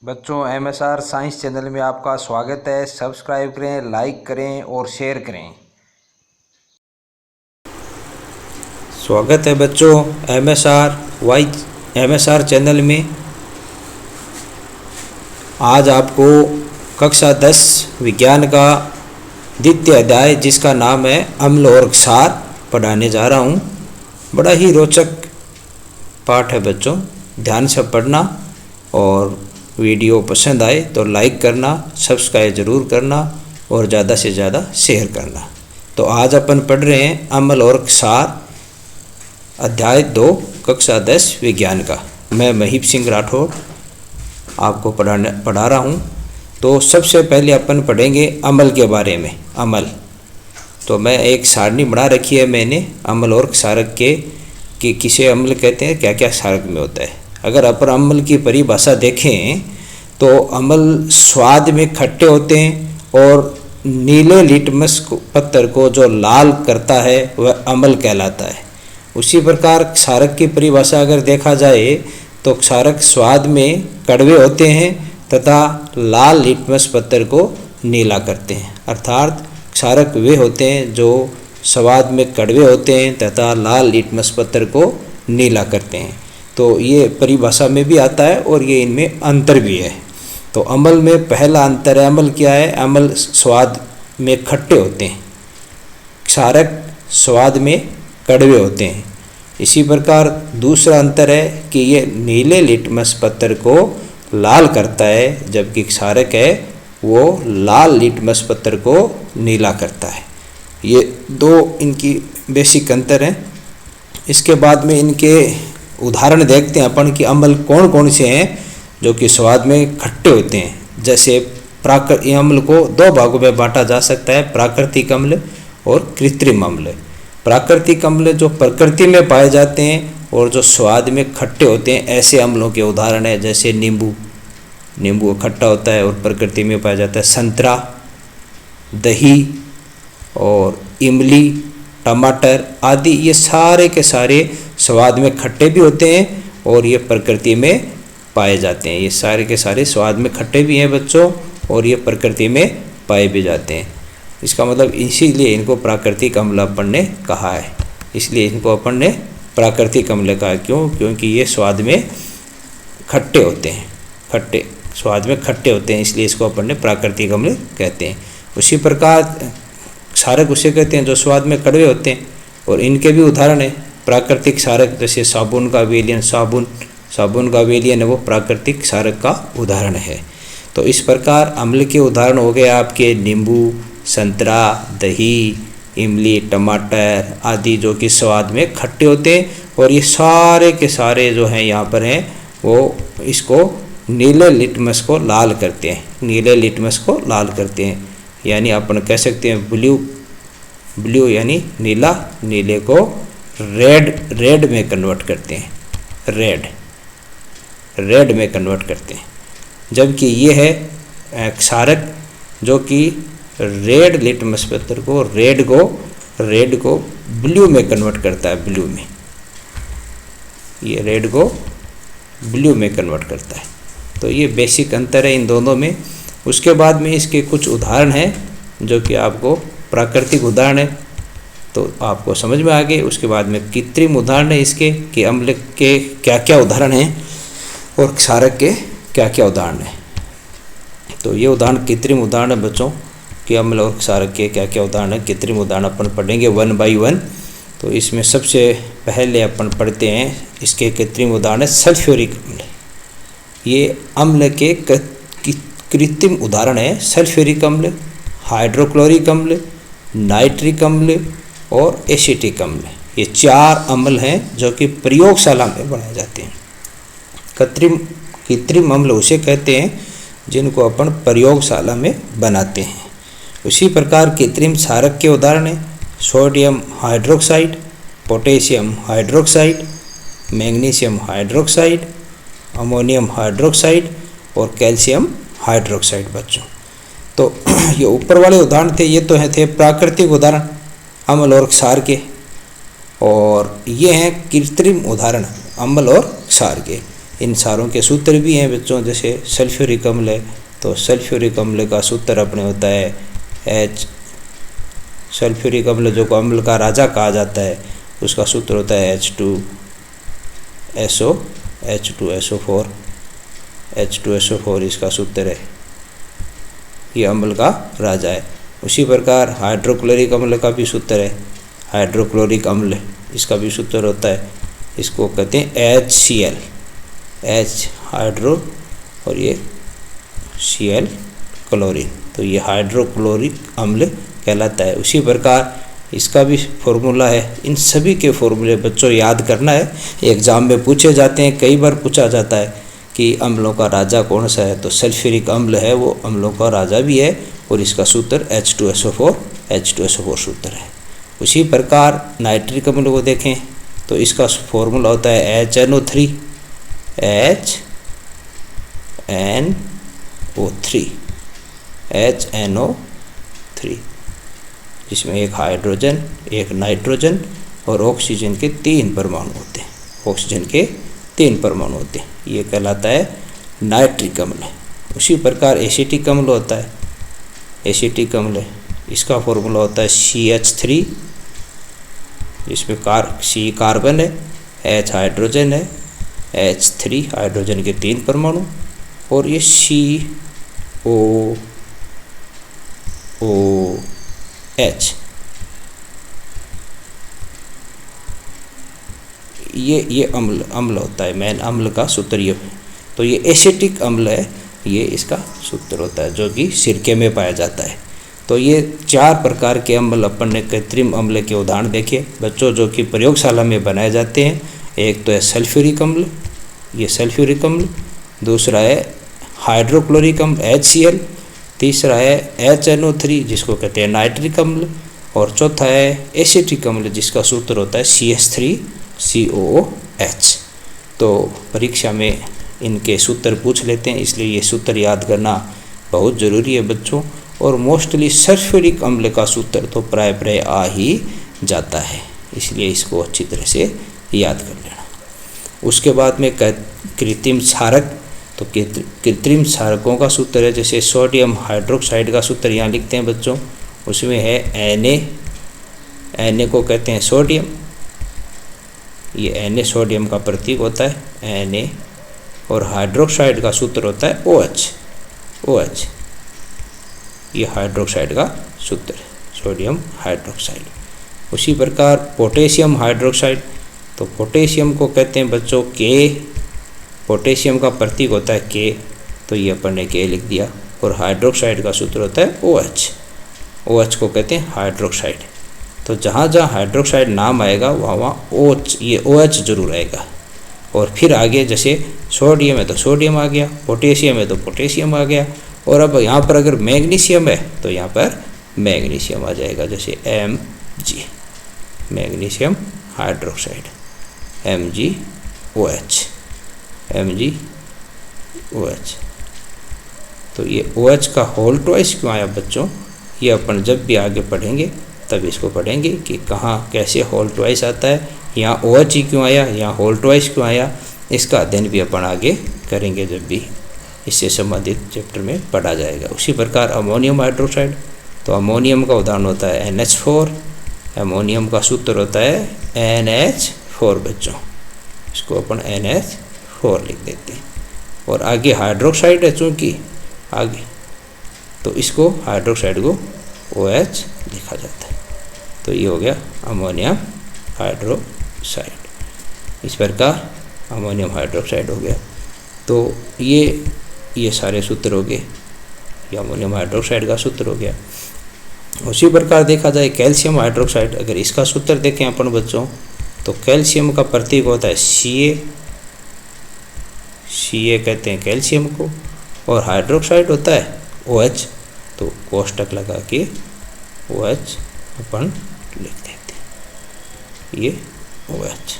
बच्चों MSR science channel में आपका स्वागत है। सब्सक्राइब करें, लाइक करें और शेयर करें। स्वागत है बच्चों MSR चैनल में। आज आपको कक्षा 10 विज्ञान का द्वितीय अध्याय जिसका नाम है अम्ल और क्षार पढ़ाने जा रहा हूँ। बड़ा ही रोचक पाठ है बच्चों, ध्यान से पढ़ना और वीडियो पसंद आए तो लाइक करना, सब्सक्राइब ज़रूर करना और ज़्यादा से ज़्यादा शेयर करना। तो आज अपन पढ़ रहे हैं अम्ल और क्षार अध्याय 2 कक्षा 10 विज्ञान का। मैं महीप सिंह राठौर आपको पढ़ा रहा हूँ। तो सबसे पहले अपन पढ़ेंगे अम्ल के बारे में। अम्ल तो मैं एक सारणी बना रखी है मैंने अम्ल और क्षारक के कि किसे अम्ल कहते हैं, क्या क्या क्षारक में होता है। अगर अपन अम्ल की परिभाषा देखें तो अम्ल स्वाद में खट्टे होते हैं और नीले लिटमस पत्थर को जो लाल करता है वह अम्ल कहलाता है। उसी प्रकार क्षारक की परिभाषा अगर देखा जाए तो क्षारक स्वाद में कड़वे होते हैं तथा लाल लिटमस पत्थर को नीला करते हैं। अर्थात क्षारक वे होते हैं जो स्वाद में कड़वे होते हैं तथा लाल लिटमस पत्थर को नीला करते हैं। तो ये परिभाषा में भी आता है और ये इनमें अंतर भी है। तो अम्ल में पहला अंतर है, अम्ल क्या है? अम्ल स्वाद में खट्टे होते हैं, क्षारक स्वाद में कड़वे होते हैं। इसी प्रकार दूसरा अंतर है कि ये नीले लिटमस पत्थर को लाल करता है जबकि क्षारक है वो लाल लिटमस पत्थर को नीला करता है। ये दो इनकी बेसिक अंतर हैं। इसके बाद में इनके उदाहरण देखते हैं अपन कि अम्ल कौन कौन से हैं जो कि स्वाद में खट्टे होते हैं। जैसे प्राकृतिक अम्ल को दो भागों में बांटा जा सकता है, प्राकृतिक अम्ल और कृत्रिम अम्ल। प्राकृतिक अम्ल जो प्रकृति में पाए जाते हैं और जो स्वाद में खट्टे होते हैं, ऐसे अम्लों के उदाहरण है जैसे नींबू खट्टा होता है और प्रकृति में पाया जाता है। संतरा, दही और इमली, टमाटर आदि ये सारे के सारे स्वाद में खट्टे भी होते हैं और ये प्रकृति में पाए जाते हैं। ये सारे के सारे स्वाद में खट्टे भी हैं बच्चों और ये प्रकृति में पाए भी जाते हैं। इसका मतलब इसीलिए इनको प्राकृतिक अम्ल अपन ने कहा है, इसलिए इनको अपन ने प्राकृतिक अम्ल कहा। क्यों? क्योंकि ये स्वाद में खट्टे होते हैं, स्वाद में खट्टे होते हैं, इसलिए इसको अपन ने प्राकृतिक अम्ल कहते हैं। उसी प्रकार क्षारक उसे कहते हैं जो स्वाद में कड़वे होते हैं और इनके भी उदाहरण है प्राकृतिक क्षारक। जैसे साबुन का विलयन है वो प्राकृतिक क्षारक का उदाहरण है। तो इस प्रकार अम्ल के उदाहरण हो गए आपके नींबू, संतरा, दही, इमली, टमाटर आदि जो कि स्वाद में खट्टे होते हैं और ये सारे के सारे जो हैं यहाँ पर हैं वो इसको नीले लिटमस को लाल करते हैं, यानी अपन कह सकते हैं ब्लू यानी नीला, नीले को रेड में कन्वर्ट करते हैं, रेड में कन्वर्ट करते हैं। जबकि ये है क्षारक जो कि रेड लिटमस पत्थर को रेड को ब्लू में कन्वर्ट करता है, ये रेड को ब्लू में कन्वर्ट करता है। तो ये बेसिक अंतर है इन दोनों में। उसके बाद में इसके कुछ उदाहरण हैं जो कि आपको प्राकृतिक उदाहरण है तो आपको समझ में आ गए। उसके बाद में कृत्रिम उदाहरण है इसके कि अम्ल के क्या क्या उदाहरण हैं और क्षारक के क्या क्या उदाहरण हैं। तो ये उदाहरण कृत्रिम उदाहरण है बच्चों कि अम्ल और क्षारक के क्या क्या उदाहरण है। कृत्रिम उदाहरण अपन पढ़ेंगे 1 by 1। तो इसमें सबसे पहले अपन पढ़ते हैं इसके कृत्रिम उदाहरण है सल्फ्यूरिक अम्ल। ये अम्ल के कृत्रिम उदाहरण है सल्फ्यूरिक अम्ल, हाइड्रोक्लोरिक अम्ल, नाइट्रिक अम्ल और एसिटिक अम्ल। ये 4 अम्ल हैं जो कि प्रयोगशाला में बनाए जाते हैं। कृत्रिम अम्ल उसे कहते हैं जिनको अपन प्रयोगशाला में बनाते हैं। उसी प्रकार कृत्रिम क्षारक के उदाहरण हैं sodium hydroxide, potassium hydroxide, magnesium hydroxide, ammonium hydroxide और कैल्शियम हाइड्रोक्साइड बच्चों। तो ये ऊपर वाले उदाहरण थे, ये तो थे प्राकृतिक उदाहरण अम्ल और क्षार के, और ये हैं कृत्रिम उदाहरण अम्ल और क्षार के। इन सारों के सूत्र भी हैं बच्चों। जैसे सल्फ्यूरिक अम्ल है तो सल्फ्यूरिक अम्ल का सूत्र अपने होता है H। सल्फ्यूरिक अम्ल जो को अम्ल का राजा कहा जाता है उसका सूत्र होता है H2SO, H2SO4, H2SO4 इसका सूत्र है, ये अम्ल का राजा है। उसी प्रकार हाइड्रोक्लोरिक अम्ल का भी सूत्र है, हाइड्रोक्लोरिक अम्ल इसका भी सूत्र होता है, इसको कहते हैं HCl, H हाइड्रो और ये Cl क्लोरीन, तो ये हाइड्रोक्लोरिक अम्ल कहलाता है। उसी प्रकार इसका भी फॉर्मूला है। इन सभी के फॉर्मूले बच्चों याद करना है, एग्जाम में पूछे जाते हैं, कई बार पूछा जाता है कि अम्लों का राजा कौन सा है, तो सल्फ्यूरिक अम्ल है वो अम्लों का राजा भी है और इसका सूत्र H2SO4 सूत्र है। उसी प्रकार नाइट्रिक अम्ल को देखें तो इसका फॉर्मूला होता है HNO3, HNO3, जिसमें एक हाइड्रोजन, एक नाइट्रोजन और ऑक्सीजन के 3 परमाणु होते हैं, ऑक्सीजन के 3 परमाणु होते हैं, ये कहलाता है नाइट्रिक अम्ल। उसी प्रकार एसिटिक अम्ल होता है, एसिटिक अम्ल इसका फॉर्मूला होता है CH3, जिसमें C कार्बन है, H हाइड्रोजन है, H3 हाइड्रोजन के 3 परमाणु और ये COOH, ये अम्ल होता है, मेन अम्ल का सूत्र ये। तो ये एसिटिक अम्ल है, ये इसका सूत्र होता है जो कि सिरके में पाया जाता है। तो ये 4 प्रकार के अम्ल अपन ने कृत्रिम अम्ल के उदाहरण देखे बच्चों जो कि प्रयोगशाला में बनाए जाते हैं। एक तो है सल्फ्यूरिक अम्ल, ये सल्फ्यूरिक अम्ल, दूसरा है हाइड्रोक्लोरिक अम्ल HCl, तीसरा है HNO3 जिसको कहते हैं नाइट्रिक अम्ल और चौथा है एसिटिक अम्ल जिसका सूत्र होता है CH3COOH। तो परीक्षा में इनके सूत्र पूछ लेते हैं, इसलिए ये सूत्र याद करना बहुत ज़रूरी है बच्चों। और मोस्टली सल्फ्यूरिक अम्ल का सूत्र तो प्राय आ ही जाता है, इसलिए इसको अच्छी तरह से याद कर लेना। उसके बाद में कृत्रिम क्षारक, तो कृत्रिम क्षारकों का सूत्र है जैसे सोडियम हाइड्रोक्साइड का सूत्र यहाँ लिखते हैं बच्चों, उसमें है Na को कहते हैं सोडियम, ये Na सोडियम का प्रतीक होता है Na, और हाइड्रोक्साइड का सूत्र होता है OH, ये हाइड्रोक्साइड का सूत्र है, सोडियम हाइड्रोक्साइड। उसी प्रकार पोटेशियम हाइड्रोक्साइड, तो पोटेशियम को कहते हैं बच्चों K, पोटेशियम का प्रतीक होता है K, तो ये अपन ने K लिख दिया। और हाइड्रोक्साइड का सूत्र होता है OH को कहते हैं हाइड्रोक्साइड। तो जहाँ जहाँ हाइड्रोक्साइड नाम आएगा वहाँ OH, ये OH जरूर आएगा। और फिर आगे जैसे सोडियम है तो सोडियम आ गया, पोटेशियम है तो पोटेशियम आ गया, और अब यहाँ पर अगर मैग्नीशियम है तो यहाँ पर मैग्नीशियम आ जाएगा, जैसे Mg, मैग्नीशियम हाइड्रोक्साइड, MgOH। तो ये OH का होल ट्वाइस क्यों आया बच्चों, ये अपन जब भी आगे पढ़ेंगे तब इसको पढ़ेंगे कि कहाँ कैसे होल ट्वाइस आता है, यहाँ OH ही क्यों आया, यहाँ होल ट्वाइस क्यों आया, इसका अध्ययन भी अपन आगे करेंगे जब भी इससे संबंधित चैप्टर में पढ़ा जाएगा। उसी प्रकार अमोनियम हाइड्रोक्साइड, तो अमोनियम का उदाहरण होता है NH4, अमोनियम का सूत्र होता है NH4 बच्चों, इसको अपन NH4 लिख देते हैं। और आगे हाइड्रोक्साइड है चूँकि आगे, तो इसको हाइड्रोक्साइड को OH लिखा जाता है। तो ये हो गया अमोनियम हाइड्रोक्साइड, इस प्रकार अमोनियम हाइड्रोक्साइड हो गया। तो ये सारे सूत्र हो गए, ये अमोनियम हाइड्रोक्साइड का सूत्र हो गया। उसी प्रकार देखा जाए कैल्शियम हाइड्रोक्साइड, अगर इसका सूत्र देखें अपन बच्चों तो कैल्शियम का प्रतीक होता है Ca कहते हैं कैल्शियम को, और हाइड्रोक्साइड होता है OH, तो कोष्टक लगा के OH अपन लिख देते हैं, ये OH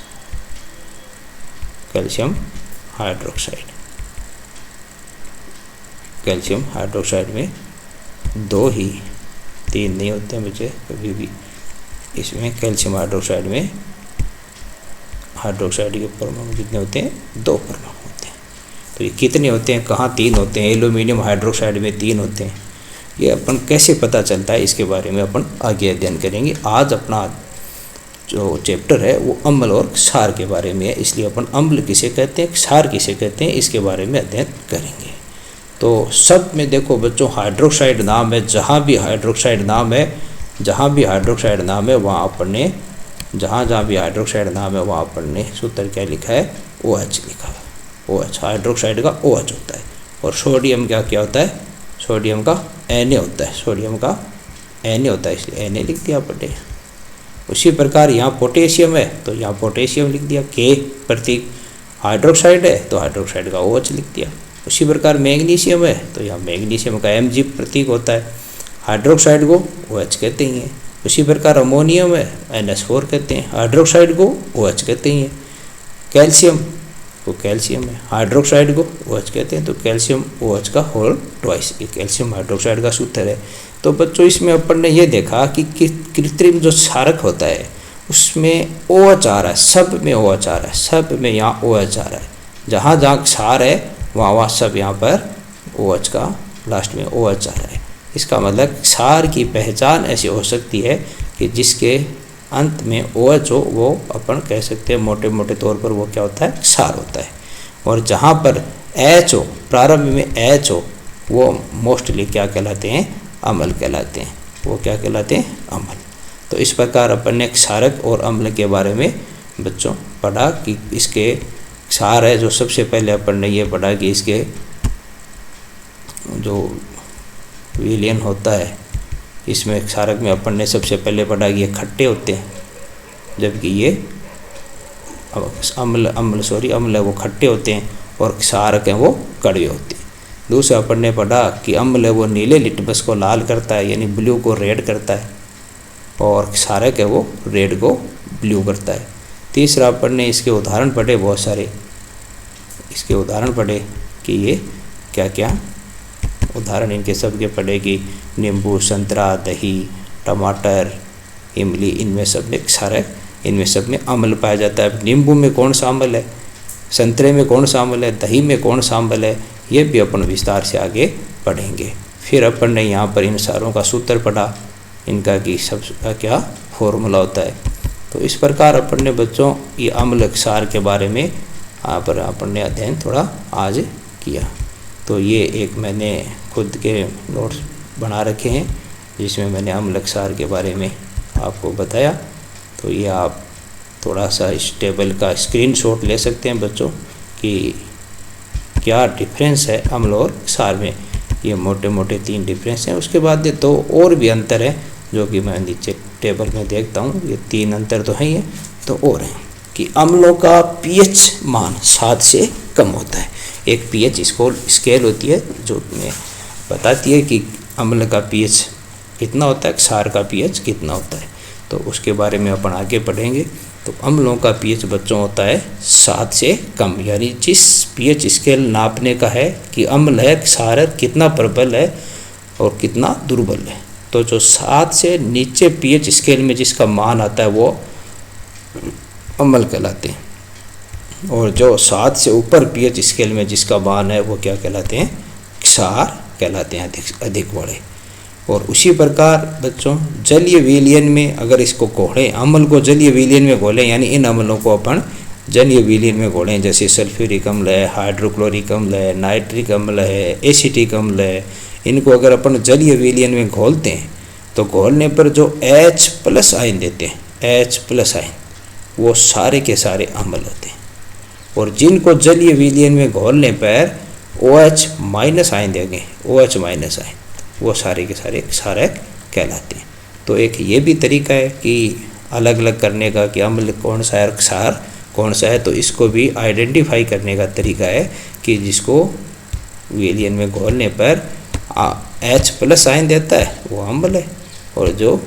calcium hydroxide. Calcium hydroxide में 2 ही, 3 नहीं होते हैं बच्चे कभी भी। इसमें कैल्शियम हाइड्रोक्साइड में हाइड्रोक्साइड के परमाणु कितने होते हैं, 2 परमाणु होते हैं। तो ये कितने होते हैं, कहाँ 3 होते हैं, एल्यूमिनियम हाइड्रोक्साइड में 3 होते हैं, ये अपन कैसे पता चलता है, इसके बारे में अपन आगे अध्ययन करेंगे। आज अपना जो चैप्टर है वो अम्ल और क्षार के बारे में है, इसलिए अपन अम्ल किसे कहते हैं, क्षार किसे कहते हैं, इसके बारे में अध्ययन करेंगे। तो सब में देखो बच्चों हाइड्रोक्साइड नाम है, जहाँ भी हाइड्रोक्साइड नाम है, जहाँ भी हाइड्रोक्साइड नाम है वहाँ अपन ने जहाँ भी हाइड्रोक्साइड नाम है वहाँ अपन ने सूत्र क्या लिखा है, OH लिखा है। OH हाइड्रोक्साइड का OH होता है। और सोडियम क्या होता है, सोडियम का Na होता है, सोडियम का Na होता है, इसलिए Na लिख दिया अपन ने। उसी प्रकार यहाँ पोटेशियम है तो यहाँ पोटेशियम लिख दिया, K प्रतीक। हाइड्रोक्साइड है तो हाइड्रोक्साइड का OH लिख दिया। उसी प्रकार मैग्नीशियम है तो यहाँ मैग्नीशियम का Mg प्रतीक होता है, हाइड्रोक्साइड को OH कहते ही हैं। उसी प्रकार अमोनियम है NH4 कहते हैं, हाइड्रोक्साइड को OH कहते ही हैं। कैल्शियम को कैल्शियम है, हाइड्रोक्साइड को OH कहते हैं, तो कैल्शियम OH का होल ट्वाइस, ये कैल्शियम हाइड्रोक्साइड का सूत्र है। तो बच्चों इसमें अपन ने ये देखा कि कृत्रिम जो क्षारक होता है उसमें OH आ रहा है, सब में OH आ रहा है, सब में यहाँ OH आ रहा है। जहाँ जहाँ क्षार है वहाँ सब यहाँ पर OH का लास्ट में OH आ रहा है। इसका मतलब क्षार की पहचान ऐसी हो सकती है कि जिसके अंत में OH हो वो अपन कह सकते हैं मोटे मोटे तौर पर वो क्या होता है, क्षार होता है। और जहाँ पर H हो, प्रारंभ में H हो, वो मोस्टली क्या कहलाते हैं, अम्ल कहलाते हैं। वो क्या कहलाते हैं, अम्ल। तो इस प्रकार अपन ने क्षारक और अम्ल के बारे में बच्चों पढ़ा कि इसके क्षार है जो सबसे पहले अपन ने ये पढ़ा कि इसके जो विलयन होता है, इसमें क्षारक में अपन ने सबसे पहले पढ़ा कि ये खट्टे होते हैं, जबकि ये अम्ल है वो खट्टे होते हैं, और क्षारक हैं वो कड़वे होते हैं। दूसरा अपन ने पढ़ा कि अम्ल है वो नीले लिटमस को लाल करता है, यानी ब्लू को रेड करता है, और क्षारक है वो रेड को ब्लू करता है। तीसरा अपन ने इसके उदाहरण पढ़े, बहुत सारे इसके उदाहरण पढ़े कि ये क्या क्या उदाहरण इनके सब के पढ़े कि नींबू, संतरा, दही, टमाटर, इमली, इनमें सब में क्षारक, इनमें सब में अम्ल पाया जाता है। नींबू में कौन सा अम्ल है, संतरे में कौन सा अम्ल है, दही में कौन सा अम्ल है, ये भी अपन विस्तार से आगे पढ़ेंगे। फिर अपन ने यहाँ पर इन सारों का सूत्र पढ़ा, इनका कि सब का क्या फॉर्मूला होता है। तो इस प्रकार अपन ने बच्चों ये अम्ल क्षार के बारे में यहाँ पर अपन ने अध्ययन थोड़ा आज किया। तो ये एक मैंने खुद के नोट्स बना रखे हैं जिसमें मैंने अम्ल क्षार के बारे में आपको बताया। तो ये आप थोड़ा सा इस टेबल का स्क्रीनशॉट ले सकते हैं बच्चों कि क्या डिफरेंस है अम्ल और क्षार में। ये मोटे मोटे 3 डिफरेंस हैं। उसके बाद 2 और भी अंतर है जो कि मैं नीचे टेबल में देखता हूँ। ये 3 अंतर तो है ही है, तो और हैं कि अम्लों का pH मान 7 से कम होता है। एक pH स्केल होती है जो में बताती है कि अम्ल का pH कितना होता है, क्षार का pH कितना होता है। तो उसके बारे में अपन आगे पढ़ेंगे। तो अम्लों का pH बच्चों होता है 7 से कम, यानी जिस pH स्केल नापने का है कि अम्ल है, क्षार है, कितना प्रबल है और कितना दुर्बल है। तो जो 7 से नीचे pH स्केल में जिसका मान आता है वो अम्ल कहलाते हैं, और जो 7 से ऊपर pH स्केल में जिसका मान है वो क्या कहलाते हैं, क्षार कहलाते हैं, अधिक बड़े। और उसी प्रकार बच्चों जलीय विलयन में अगर इसको घोलें, अम्ल को जलीय विलयन में घोलें, यानी इन अम्लों को अपन जलीय विलयन में घोलें, जैसे सल्फ्यूरिक अम्ल है, हाइड्रोक्लोरिक अम्ल है, नाइट्रिक अम्ल है, एसिटिक अम्ल है, इनको अगर अपन जलीय विलयन में घोलते हैं तो घोलने पर जो H+ आयन देते हैं, H+ आयन, वो सारे के सारे अम्ल होते हैं। और जिनको जलीय विलयन में घोलने पर OH- आयन देंगे, OH- आयन, वो सारे के सारे क्षारक कहलाते हैं। तो एक ये भी तरीका है कि अलग अलग करने का कि अम्ल कौन सा है और क्षार कौन सा है। तो इसको भी आइडेंटिफाई करने का तरीका है कि जिसको विलयन में घोलने पर H+ आयन देता है वो अम्ल है, और जो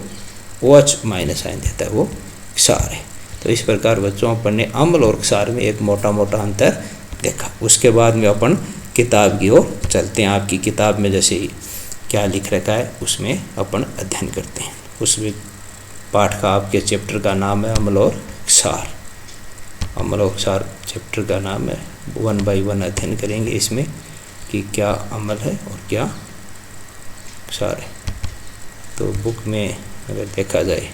OH- आयन देता है वो क्षार है। तो इस प्रकार बच्चों अपन ने अम्ल और क्षार में एक मोटा मोटा अंतर देखा। उसके बाद में अपन किताब की ओर चलते हैं। आपकी किताब में जैसे ही क्या लिख रखा है उसमें अपन अध्ययन करते हैं। उसमें पाठ का आपके चैप्टर का नाम है अम्ल और क्षार। अम्ल और क्षार चैप्टर का नाम है वन बाय वन अध्ययन करेंगे इसमें कि क्या अमल है और क्या क्षार है। तो बुक में अगर देखा जाए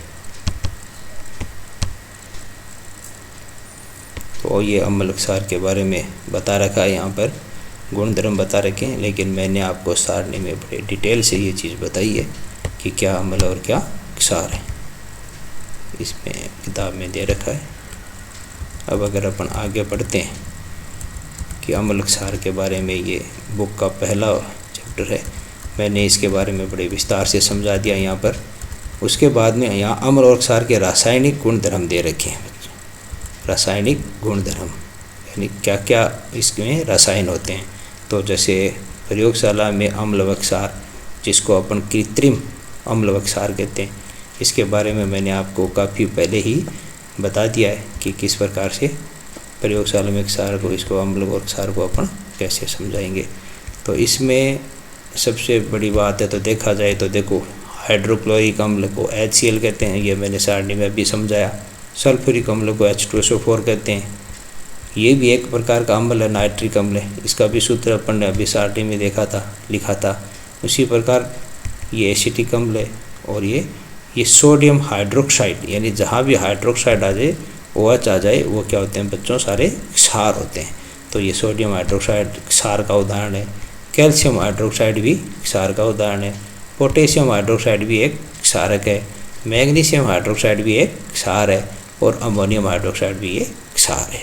तो ये अम्ल क्षार के बारे में बता रखा है, यहाँ पर गुण धर्म बता रखे हैं, लेकिन मैंने आपको सारणी में बड़े डिटेल से ये चीज़ बताई है कि क्या अम्ल और क्या क्षार है, इसमें किताब में दे रखा है। अब अगर अपन आगे बढ़ते हैं कि अम्ल क्षार के बारे में, ये बुक का पहला चैप्टर है, मैंने इसके बारे में बड़े विस्तार से समझा दिया यहाँ पर। उसके बाद में यहाँ अम्ल और क्षार के रासायनिक गुण धर्म दे रखे हैं। रासायनिक गुण धर्म यानी क्या क्या इसमें रसायन होते हैं। तो जैसे प्रयोगशाला में अम्ल व क्षार, जिसको अपन कृत्रिम अम्ल व क्षार कहते हैं, इसके बारे में मैंने आपको काफ़ी पहले ही बता दिया है कि किस प्रकार से प्रयोगशाला में क्षार को, इसको अम्ल और क्षार को अपन कैसे समझाएंगे। तो इसमें सबसे बड़ी बात है, तो देखा जाए तो देखो, हाइड्रोक्लोरिक अम्ल को HCl कहते हैं, ये मैंने सारणी में भी समझाया। सल्फ्यूरिक अम्ल को H2SO4 कहते हैं, ये भी एक प्रकार का अम्ल है, नाइट्रिक अम्ल है, इसका भी सूत्र अपन ने अभी सारणी में देखा था, लिखा था। उसी प्रकार ये एसिटिक अम्ल है, और ये सोडियम हाइड्रोक्साइड, यानी जहाँ भी हाइड्रोक्साइड आ जाए, OH आ जाए, वो क्या होते हैं बच्चों, सारे क्षार होते हैं। तो ये सोडियम हाइड्रोक्साइड क्षार का उदाहरण है। कैल्शियम हाइड्रोक्साइड भी क्षार का उदाहरण है। पोटेशियम हाइड्रोक्साइड भी एक क्षारक है। मैग्नीशियम हाइड्रोक्साइड भी एक क्षार है, और अमोनियम हाइड्रोक्साइड भी एक क्षार है।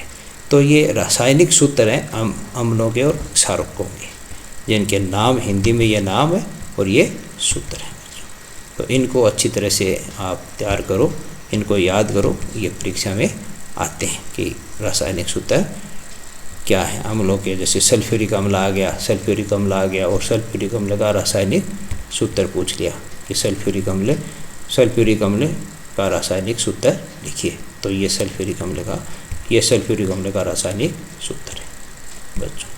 तो ये रासायनिक सूत्र हैं अम्लों के और क्षारकों के, जिनके नाम हिंदी में ये नाम है और ये सूत्र हैं। तो इनको अच्छी तरह से आप तैयार करो, इनको याद करो, ये परीक्षा में आते हैं कि रासायनिक सूत्र क्या है अम्लों के। जैसे सल्फ्यूरिक अम्ल आ गया, सल्फ्यूरिक अम्ल आ गया, और सल्फ्यूरिक अम्ल का रासायनिक सूत्र पूछ लिया कि सल्फ्यूरिक अम्ल का रासायनिक सूत्र लिखिए। तो ये सल्फ्यूरिक अम्ल का रासायनिक सूत्र है बच्चों,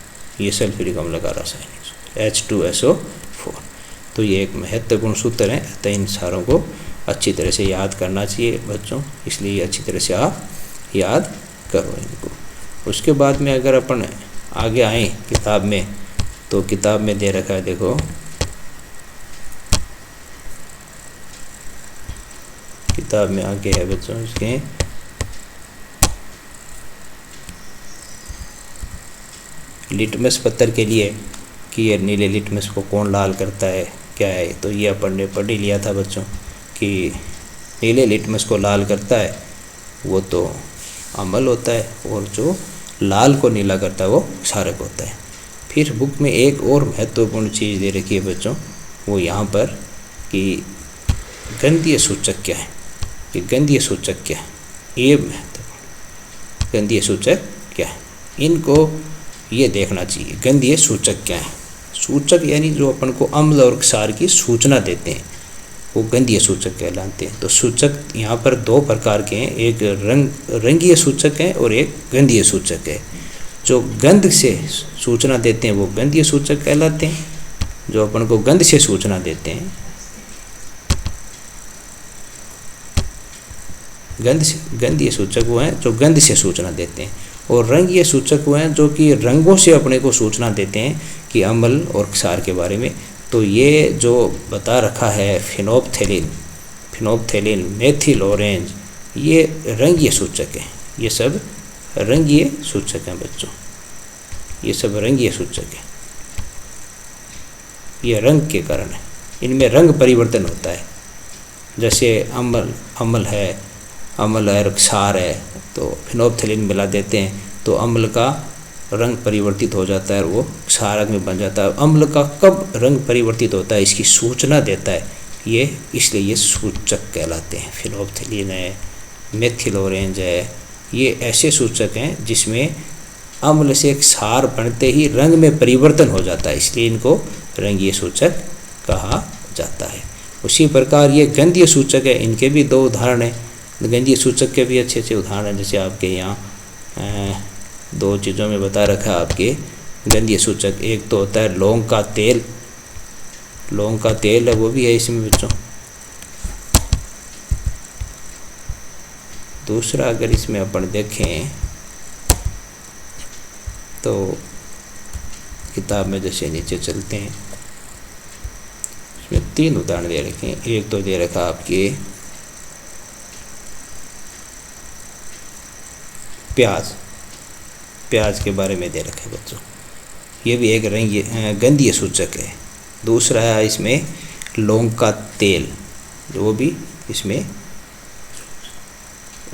ये सल्फ्यूरिक अम्ल का रासायनिक सूत्र H2SO4। तो ये एक महत्वपूर्ण सूत्र है, तो इन सारों को अच्छी तरह से याद करना चाहिए बच्चों, इसलिए अच्छी तरह से आप याद करो इनको। उसके बाद में अगर अपन आगे आए किताब में, तो किताब में दे रखा है, देखो किताब में आगे है बच्चों इसके लिटमस पत्थर के लिए कि ये नीले लिटमस को कौन लाल करता है, क्या है। तो ये अपन ने पढ़ ही लिया था बच्चों कि नीले लिटमस को लाल करता है वो तो अम्ल होता है, और जो लाल को नीला करता है वो क्षारक होता है। फिर बुक में एक और महत्वपूर्ण चीज़ दे रखी है बच्चों, वो यहाँ पर कि गंधीय सूचक क्या है, कि गंधीय सूचक क्या है, ये महत्वपूर्ण, गंधीय सूचक क्या है, इनको ये देखना चाहिए। गंधीय सूचक क्या है, सूचक यानी जो अपन को अम्ल और क्षार की सूचना देते हैं, वो गंधीय सूचक कहलाते हैं। तो सूचक यहाँ पर दो प्रकार के हैं, एक रंगीय सूचक है और एक गंधीय सूचक है। जो गंध से सूचना देते हैं वो गंधीय सूचक कहलाते हैं, जो अपन को गंध से सूचना देते हैं, गंधीय सूचक वो हैं जो गंध से सूचना देते हैं, और रंगीय सूचक वो हैं जो कि रंगों से अपने को सूचना देते हैं कि अम्ल और क्षार के बारे में। तो ये जो बता रखा है फिनोप्थेलिन, मेथिल ऑरेंज, ये रंगीय सूचक हैं, ये सब रंगीय सूचक हैं बच्चों, ये सब रंगीय सूचक हैं, ये रंग के कारण है, इनमें रंग परिवर्तन होता है। जैसे अम्ल है और क्षार है, तो फिनोप्थेलिन मिला देते हैं तो अम्ल का रंग परिवर्तित हो जाता है और वो क्षारक में बन जाता है। अम्ल का कब रंग परिवर्तित होता है इसकी सूचना देता है ये, इसलिए ये सूचक कहलाते हैं। फिनोप्थेलिन है, मेथिल ऑरेंज है, ये ऐसे सूचक हैं जिसमें अम्ल से क्षार बनते ही रंग में परिवर्तन हो जाता है, इसलिए इनको रंगीय सूचक कहा जाता है। उसी प्रकार ये गंधीय सूचक है, इनके भी दो उदाहरण हैं। गंधीय सूचक के भी अच्छे अच्छे उदाहरण हैं, जैसे आपके यहाँ दो चीज़ों में बता रखा है आपके गंधीय सूचक। एक तो होता है लौंग का तेल है, वो भी है इसमें बच्चों। दूसरा अगर इसमें अपन देखें तो किताब में जैसे नीचे चलते हैं, इसमें 3 उदाहरण दे रखे हैं। एक तो दे रखा आपके प्याज के बारे में दे रखा है बच्चों, ये भी एक गंधीय सूचक है। दूसरा है इसमें लौंग का तेल, वो भी इसमें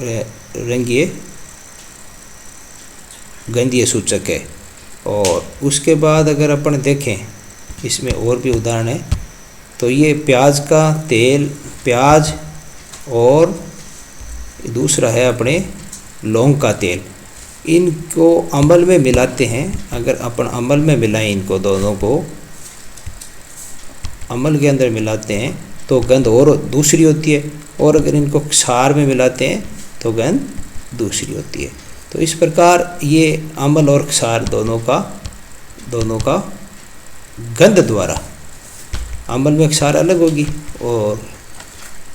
रंगीय गंधीय सूचक है। और उसके बाद अगर अपन देखें इसमें और भी उदाहरण है, तो ये प्याज का तेल, प्याज और दूसरा है अपने लौंग का तेल, इनको अमल में मिलाते हैं। अगर अपन अमल में मिलाएं, इनको दोनों को अमल के अंदर मिलाते हैं तो गंध और दूसरी होती है, और अगर इनको क्षार में मिलाते हैं तो गंध दूसरी होती है। तो इस प्रकार ये अम्ल और क्षार दोनों का गंध द्वारा, अम्ल में क्षार अलग होगी और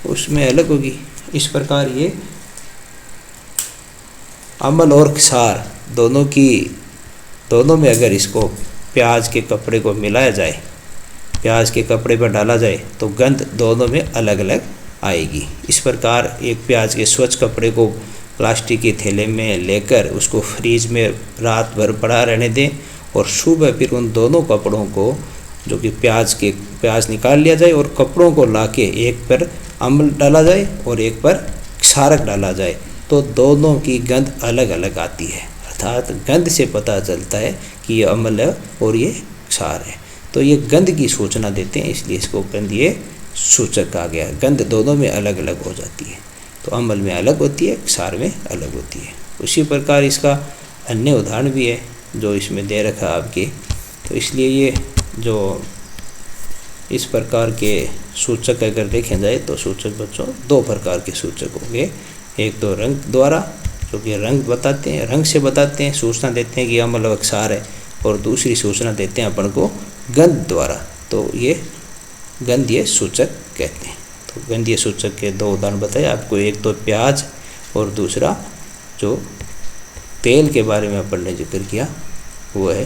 उसमें अलग होगी। इस प्रकार ये अम्ल और क्षार दोनों में अगर इसको प्याज के कपड़े को मिलाया जाए, प्याज के कपड़े पर डाला जाए, तो गंध दोनों में अलग अलग आएगी। इस प्रकार एक प्याज के स्वच्छ कपड़े को प्लास्टिक के थैले में लेकर उसको फ्रीज में रात भर पड़ा रहने दें, और सुबह फिर उन दोनों कपड़ों को जो कि प्याज निकाल लिया जाए और कपड़ों को लाके एक पर अम्ल डाला जाए और एक पर क्षारक डाला जाए, तो दोनों की गंध अलग अलग आती है। अर्थात गंध से पता चलता है कि ये अम्ल है और ये क्षार है। तो ये गंध की सूचना देते हैं, इसलिए इसको गंधीय सूचक कहा गया। गंध दोनों में अलग अलग हो जाती है, तो अम्ल में अलग होती है, क्षार में अलग होती है। उसी प्रकार इसका अन्य उदाहरण भी है जो इसमें दे रखा है आपके। तो इसलिए ये जो इस प्रकार के सूचक अगर देखे जाए तो सूचक बच्चों 2 प्रकार के सूचक होंगे। एक तो रंग द्वारा, जो कि रंग बताते हैं, रंग से बताते हैं, सूचना देते हैं कि अम्ल और क्षार है, और दूसरी सूचना देते हैं अपन को गंध द्वारा, तो ये गंधीय सूचक कहते हैं। तो गंधीय सूचक के 2 उदाहरण बताए आपको, एक तो प्याज और दूसरा जो तेल के बारे में अपन ने जिक्र किया वो है।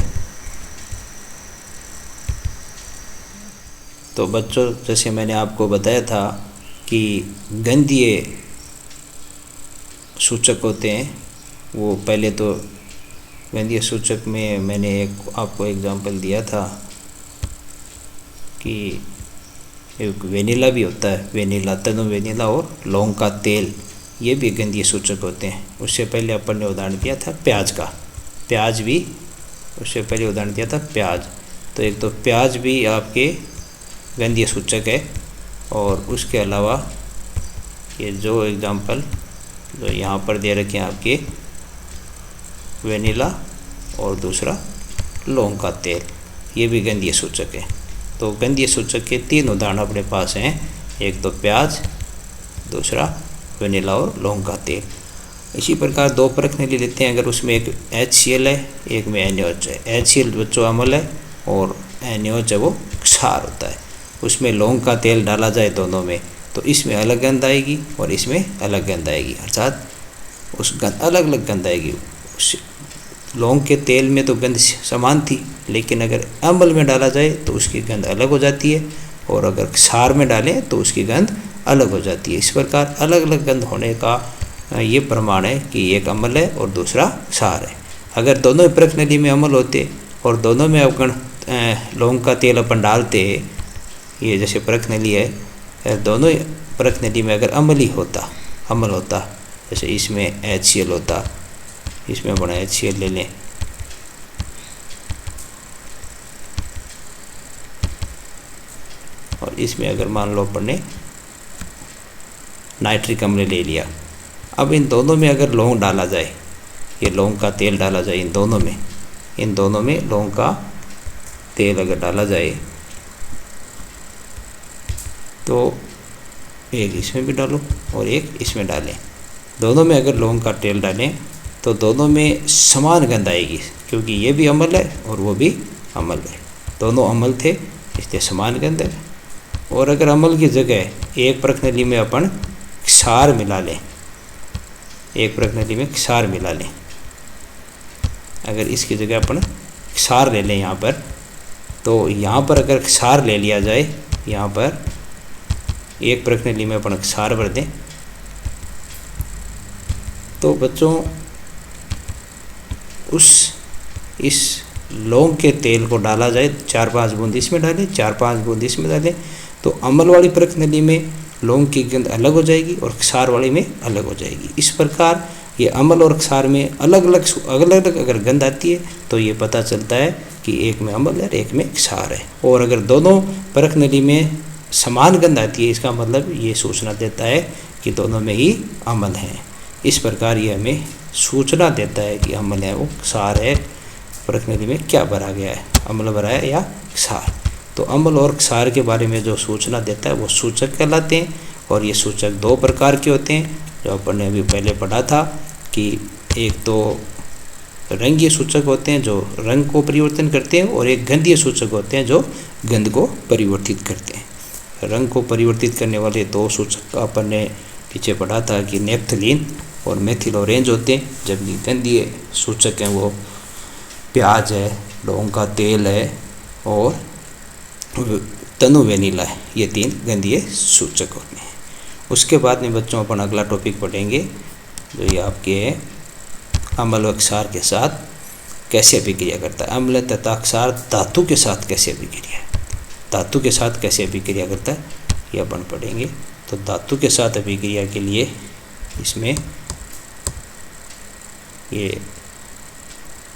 तो बच्चों जैसे मैंने आपको बताया था कि गंधीय सूचक होते हैं, वो पहले तो गंधीय सूचक में मैंने आपको एग्जांपल दिया था कि एक वेनिला भी होता है, वेनिला, तनु वेनिला और लौंग का तेल, ये भी गंधीय सूचक होते हैं। उससे पहले अपन ने उदाहरण दिया था प्याज का, प्याज भी उससे पहले उदाहरण दिया था प्याज। तो एक तो प्याज भी आपके गंधीय सूचक है, और उसके अलावा ये जो एग्जांपल जो यहाँ पर दे रखे हैं आपके वेनिला और दूसरा लौंग का तेल, ये भी गंधीय सूचक है। तो गंधीय सूचक के 3 उदाहरण अपने पास हैं, एक तो प्याज, दूसरा वेनिला और लौंग का तेल। इसी प्रकार 2 परखने ले लेते हैं। अगर उसमें एक HCl है, एक में NaOH है। HCl बच्चों अम्ल है और NaOH है वो क्षार होता है। उसमें लौंग का तेल डाला जाए दोनों में, तो इसमें अलग गंध आएगी और इसमें अलग गंध आएगी, अर्थात उस गंध अलग अलग गंध आएगी। लौंग के तेल में तो गंध समान थी, लेकिन अगर अम्ल में डाला जाए तो उसकी गंध अलग हो जाती है, और अगर क्षार में डालें तो उसकी गंध अलग हो जाती है। इस प्रकार अलग अलग गंध होने का ये प्रमाण है कि एक अम्ल है और दूसरा क्षार है। अगर दोनों प्रखनली में अम्ल होते और दोनों में अपन लौंग का तेल अपन डालते, ये जैसे प्रखनली है, दोनों प्रखनली में अगर अम्ल होता, जैसे इसमें HCl होता, इसमें बड़ा HCl ले लें, और इसमें अगर मान लो अपन ने नाइट्रिक अम्ल ले लिया। अब इन दोनों में अगर लौंग डाला जाए, ये लौंग का तेल डाला जाए, इन दोनों में लौंग का तेल अगर डाला जाए, तो एक इसमें भी डालो और एक इसमें डालें। दोनों में अगर लौंग का तेल डालें तो दोनों में समान गंध आएगी, क्योंकि ये भी अम्ल है और वो भी अम्ल है, दोनों अम्ल थे इसलिए समान गंध है। और अगर अम्ल की जगह एक प्रखनली में अपन क्षार मिला लें, अगर इसकी जगह अपन क्षार ले लें यहाँ पर, तो यहाँ पर अगर क्षार ले लिया जाए, यहाँ पर एक प्रश्नली में अपन क्षार भर दें, तो बच्चों इस लौंग के तेल को डाला जाए, 4-5 बूंद इसमें डालें, 4-5 बूंद इसमें डालें, तो अम्ल वाली प्रश्नली में लौंग की गंध अलग हो जाएगी और क्षार वाली में अलग हो जाएगी। इस प्रकार ये अम्ल और क्षार में अलग अलग अगर गंध आती है तो ये पता चलता है कि एक में अम्ल है और एक में क्षार है। और अगर दोनों प्रश्नली में समान गंध आती है, इसका मतलब ये सूचना देता है कि दोनों में ही अम्ल है। इस प्रकार ये हमें सूचना देता है कि अम्ल है वो क्षार है, प्रश्नली में क्या भरा गया है, अम्ल भरा है या क्षार। तो अम्ल और क्षार के बारे में जो सूचना देता है वो सूचक कहलाते हैं। और ये सूचक 2 प्रकार के होते हैं, जो अपन ने अभी पहले पढ़ा था कि एक तो रंगीय सूचक होते हैं जो रंग को परिवर्तन करते हैं, और एक गंधीय सूचक होते हैं जो गंध को परिवर्तित करते हैं। रंग को परिवर्तित करने वाले 2 सूचक अपन ने पीछे पढ़ा था कि नेफ्थलीन और मेथिल ऑरेंज होते हैं, जबकि गंधीय सूचक हैं वो प्याज है, लौंग का तेल है और तनु वेनिला है। ये 3 गंधीय सूचक होते हैं। उसके बाद में बच्चों अपन अगला टॉपिक पढ़ेंगे, जो ये आपके अम्ल व क्षार के साथ कैसे अभिक्रिया करता है। अम्ल तथा क्षार धातु के साथ कैसे अभिक्रिया, धातु के साथ कैसे अभिक्रिया करता है, ये अपन पढ़ेंगे। तो धातु के साथ अभिक्रिया के लिए इसमें ये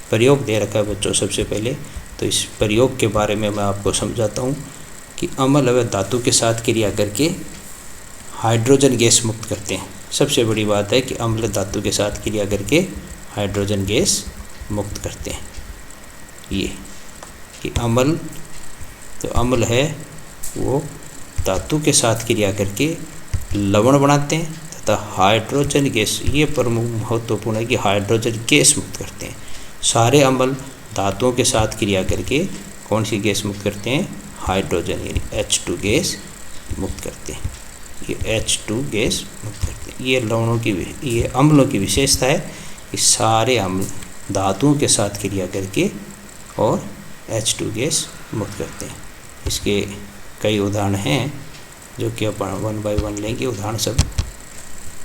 प्रयोग दे रखा है बच्चों। सबसे पहले तो इस प्रयोग के बारे में मैं आपको समझाता हूँ कि अम्ल व धातु के साथ क्रिया करके हाइड्रोजन गैस मुक्त करते हैं। सबसे बड़ी बात है कि अम्ल धातु के साथ क्रिया करके हाइड्रोजन गैस मुक्त करते हैं। ये कि अम्ल है वो धातु के साथ क्रिया करके लवण बनाते हैं तथा हाइड्रोजन गैस, ये प्रमुख महत्वपूर्ण है कि हाइड्रोजन गैस मुक्त करते हैं। सारे अम्ल धातुओं के साथ क्रिया करके कौन सी गैस मुक्त करते हैं, हाइड्रोजन यानी H2 गैस मुक्त करते हैं। ये H2 गैस मुक्त करते हैं। ये अम्लों की विशेषता है कि सारे अम्ल धातुओं के साथ क्रिया करके और H2 गैस मुक्त करते हैं। इसके कई उदाहरण हैं जो कि अपन 1 बाय 1 लेंगे। उदाहरण सब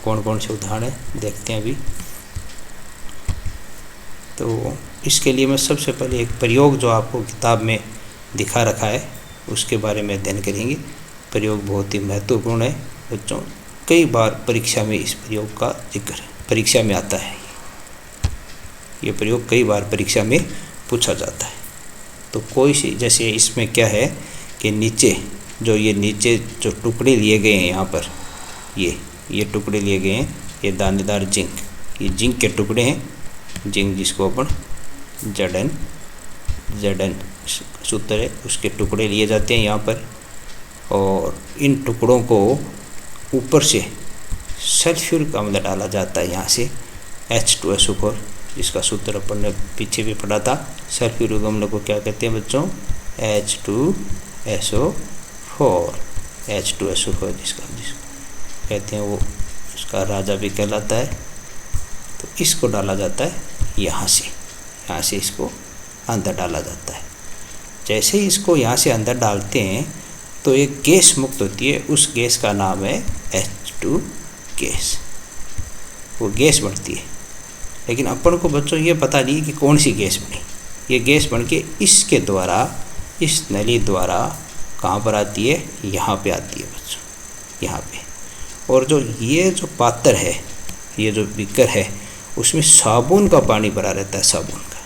कौन कौन से उदाहरण हैं देखते हैं अभी। तो इसके लिए मैं सबसे पहले एक प्रयोग जो आपको किताब में दिखा रखा है उसके बारे में अध्ययन करेंगे। प्रयोग बहुत ही महत्वपूर्ण है बच्चों, कई बार परीक्षा में इस प्रयोग का जिक्र परीक्षा में आता है। ये प्रयोग कई बार परीक्षा में पूछा जाता है। तो कोई सी, जैसे इसमें क्या है कि नीचे जो टुकड़े लिए गए हैं, यहाँ पर ये टुकड़े लिए गए हैं, ये दानेदार जिंक, ये जिंक के टुकड़े हैं। जिंक जिसको अपन जडन सूत्र है, उसके टुकड़े लिए जाते हैं यहाँ पर। और इन टुकड़ों को ऊपर से सल्फ्यूरिक अम्ल डाला जाता है यहाँ से, H2SO4, जिसका सूत्र अपन ने पीछे भी पढ़ा था। सल्फ्यूरिक अम्ल को क्या कहते हैं बच्चों, H2SO4 जिसको कहते हैं वो उसका राजा भी कहलाता है। तो इसको डाला जाता है यहाँ से इसको अंदर डाला जाता है। जैसे ही इसको यहाँ से अंदर डालते हैं तो एक गैस मुक्त होती है, उस गैस का नाम है H2 गैस। वो गैस बनती है, लेकिन अपन को बच्चों ये पता नहीं कि कौन सी गैस बनी। ये गैस बन के इसके द्वारा, इस नली द्वारा कहाँ पर आती है, यहाँ पे आती है बच्चों, यहाँ पे। और ये जो पात्र है, ये जो बीकर है, उसमें साबुन का पानी भरा रहता है, साबुन का।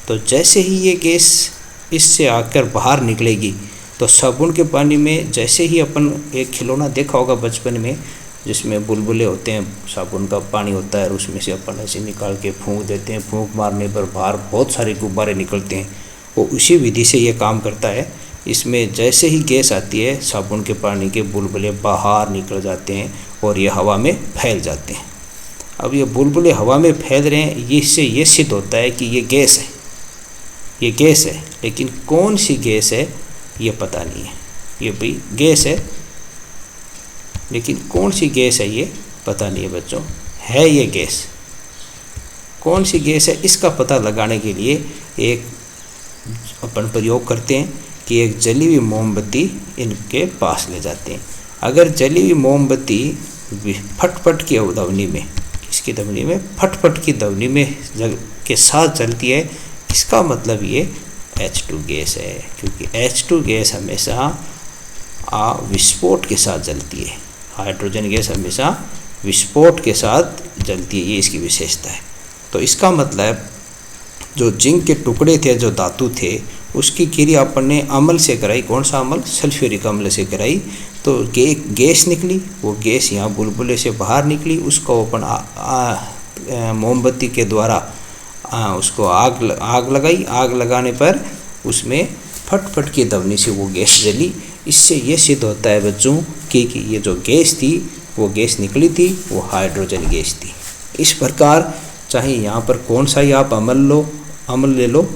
तो जैसे ही ये गैस इससे आकर बाहर निकलेगी तो साबुन के पानी में, जैसे ही अपन एक खिलौना देखा होगा बचपन में जिसमें बुलबुले होते हैं, साबुन का पानी होता है और उसमें से अपन ऐसे निकाल के फूंक देते हैं, फूंक मारने पर बाहर बहुत सारे गुब्बारे निकलते हैं। वो उसी विधि से ये काम करता है। इसमें जैसे ही गैस आती है, साबुन के पानी के बुलबुले बाहर निकल जाते हैं और ये हवा में फैल जाते हैं। अब ये बुलबुले हवा में फैल रहे हैं, इससे ये सिद्ध होता है कि ये गैस है, ये गैस है। लेकिन कौन सी गैस है ये पता नहीं है। ये भाई गैस है, लेकिन कौन सी गैस है ये पता नहीं है बच्चों। है ये गैस, कौन सी गैस है इसका पता लगाने के लिए एक अपन प्रयोग करते हैं कि एक जली हुई मोमबत्ती इनके पास ले जाते हैं। अगर जली हुई मोमबत्ती फटफट की अवधि में, इसकी ध्वनि में फटफट की ध्वनि में के साथ जलती है, इसका मतलब ये H2 गैस है, क्योंकि H2 गैस हमेशा विस्फोट के साथ जलती है। हाइड्रोजन गैस हमेशा विस्फोट के साथ जलती है, ये इसकी विशेषता है। तो इसका मतलब जो जिंक के टुकड़े थे, जो धातु थे, उसकी क्रिया अपन ने अम्ल से कराई। कौन सा अम्ल? सल्फ्यूरिक अम्ल से कराई। तो गैस निकली, वो गैस यहाँ बुलबुले से बाहर निकली, उसको अपन मोमबत्ती के द्वारा उसको आग लगाई। आग लगाने पर उसमें फटफट की ध्वनि से वो गैस जली। इससे ये सिद्ध होता है बच्चों कि ये जो गैस थी, वो गैस निकली थी, वो हाइड्रोजन गैस थी। इस प्रकार चाहे यहाँ पर कौन सा ही आप अम्ल ले लो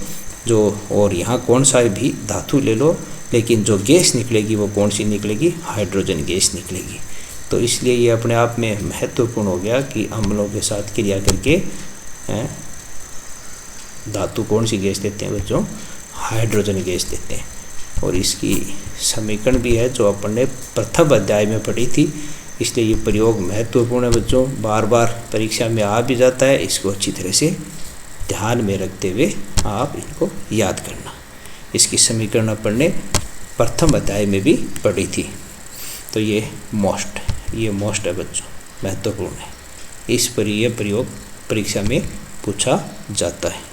जो, और यहाँ कौन सा भी धातु ले लो, लेकिन जो गैस निकलेगी वो कौन सी निकलेगी? हाइड्रोजन गैस निकलेगी। तो इसलिए ये अपने आप में महत्वपूर्ण हो गया कि अम्लों के साथ क्रिया करके धातु कौन सी गैस देते हैं बच्चों? हाइड्रोजन गैस देते हैं। और इसकी समीकरण भी है जो अपन ने प्रथम अध्याय में पढ़ी थी। इसलिए ये प्रयोग महत्वपूर्ण है बच्चों, बार बार परीक्षा में आ भी जाता है। इसको अच्छी तरह से ध्यान में रखते हुए आप इनको याद करना। इसकी समीकरण अपन ने प्रथम अध्याय में भी पढ़ी थी। तो ये मोस्ट है बच्चों, महत्वपूर्ण है। इस पर यह प्रयोग परीक्षा में पूछा जाता है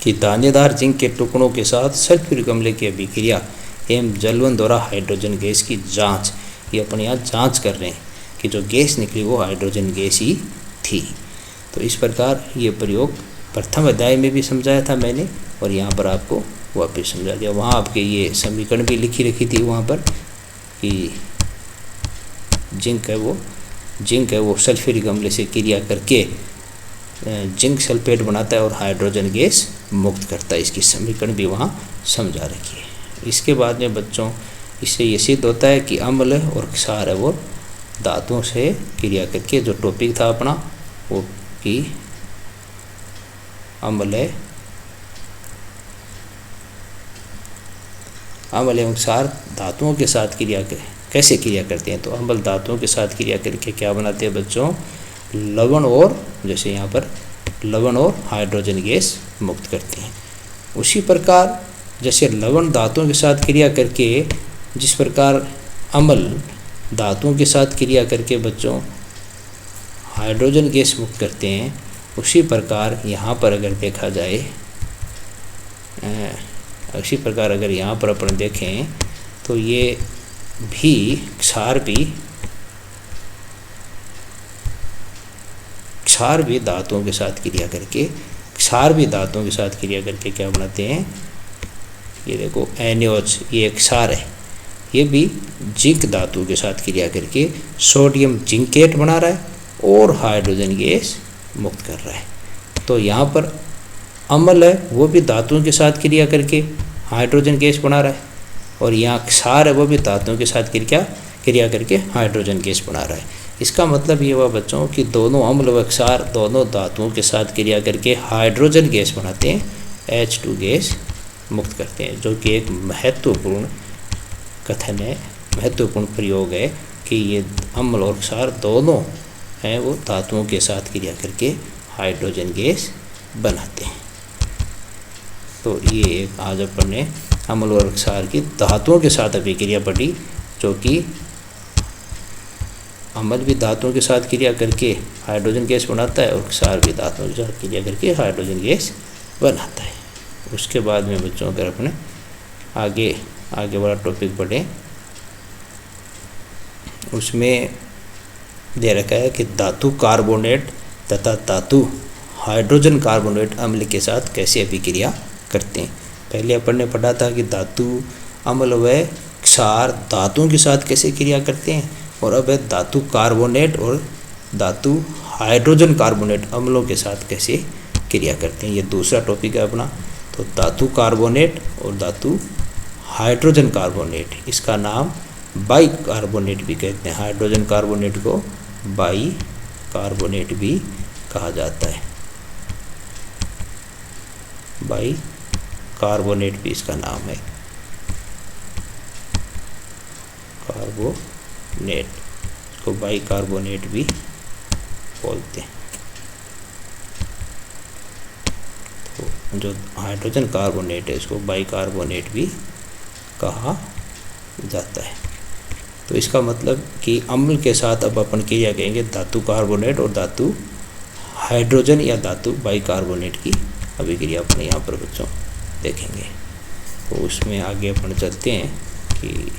कि दानेदार जिंक के टुकड़ों के साथ सल्फ्यूरिक अम्ल की अभिक्रिया एवं जलवन द्वारा हाइड्रोजन गैस की जांच। ये अपन यहाँ जांच कर रहे हैं कि जो गैस निकली वो हाइड्रोजन गैस ही थी। तो इस प्रकार ये प्रयोग प्रथम अध्याय में भी समझाया था मैंने, और यहाँ पर आपको वापस समझा दिया। वहाँ आपके ये समीकरण भी लिखी रखी थी वहाँ पर कि जिंक है वो सल्फ्यूरिक अम्ल से क्रिया करके जिंक सल्फेट बनाता है और हाइड्रोजन गैस मुक्त करता है। इसकी समीकरण भी वहाँ समझा रखी है। इसके बाद में बच्चों इससे ये सिद्ध होता है कि अम्ल और क्षार है वो धातुओं से क्रिया करके, जो टॉपिक था अपना वो कि अम्ल एवं क्षार धातुओं के साथ कैसे क्रिया करते हैं। तो अम्ल धातुओं के साथ क्रिया करके क्या बनाते हैं बच्चों? लवण, और जैसे यहाँ पर लवण और हाइड्रोजन गैस मुक्त करते हैं। उसी प्रकार जैसे लवण धातुओं के साथ क्रिया करके, जिस प्रकार अम्ल धातुओं के साथ क्रिया करके बच्चों हाइड्रोजन गैस मुक्त करते हैं, उसी प्रकार यहाँ पर अगर देखा जाए, उसी प्रकार अगर यहाँ पर अपन देखें तो ये भी क्षार भी धातुओं के साथ क्रिया करके क्या बनाते हैं? ये देखो एनओएच, ये क्षार है, ये भी जिंक धातु के साथ क्रिया करके सोडियम जिंकेट बना रहा है और हाइड्रोजन गैस मुक्त कर रहा है। तो यहाँ पर अम्ल है वो भी धातुओं के साथ क्रिया करके हाइड्रोजन गैस बना रहा है, और यहाँ क्षार है वो भी धातुओं के साथ क्रिया करके हाइड्रोजन गैस बना रहा है। इसका मतलब ये हुआ बच्चों कि दोनों अम्ल व क्षार दोनों धातुओं के साथ क्रिया करके हाइड्रोजन गैस बनाते हैं, H2 गैस मुक्त करते हैं, जो कि एक महत्वपूर्ण कथन है, महत्वपूर्ण प्रयोग है कि ये अम्ल और क्षार दोनों हैं वो धातुओं के साथ क्रिया करके हाइड्रोजन गैस बनाते हैं। तो ये आज अपन ने अम्ल और क्षार की धातुओं के साथ अभिक्रिया पढ़ी, जो कि अम्ल भी धातुओं के साथ क्रिया करके हाइड्रोजन गैस बनाता है और क्षार भी धातुओं के साथ क्रिया करके हाइड्रोजन गैस बनाता है। उसके बाद में बच्चों अगर अपने आगे वाला टॉपिक पढ़ें, उसमें दे रखा है कि धातु कार्बोनेट तथा धातु हाइड्रोजन कार्बोनेट अम्ल के साथ कैसे अभिक्रिया करते हैं। पहले अपन ने पढ़ा था कि धातु अम्ल व क्षार धातुओं के साथ कैसे क्रिया करते हैं, और अब है धातु कार्बोनेट और धातु हाइड्रोजन कार्बोनेट अम्लों के साथ कैसे क्रिया करते हैं। ये दूसरा टॉपिक है अपना। तो धातु कार्बोनेट और धातु हाइड्रोजन कार्बोनेट, इसका नाम बाई कार्बोनेट भी कहते हैं। हाइड्रोजन कार्बोनेट को बाई कार्बोनेट भी कहा जाता है। बाई कार्बोनेट भी इसका नाम है, कार्बोनेट, इसको बाई कार्बोनेट भी बोलते हैं। तो जो हाइड्रोजन कार्बोनेट है इसको बाई कार्बोनेट भी कहा जाता है। तो इसका मतलब कि अम्ल के साथ अब अपन क्रिया करेंगे धातु कार्बोनेट और धातु हाइड्रोजन या धातु बाई कार्बोनेट की अभिक्रिया अपन यहाँ पर बच्चों देखेंगे। तो उसमें आगे अपन चलते हैं कि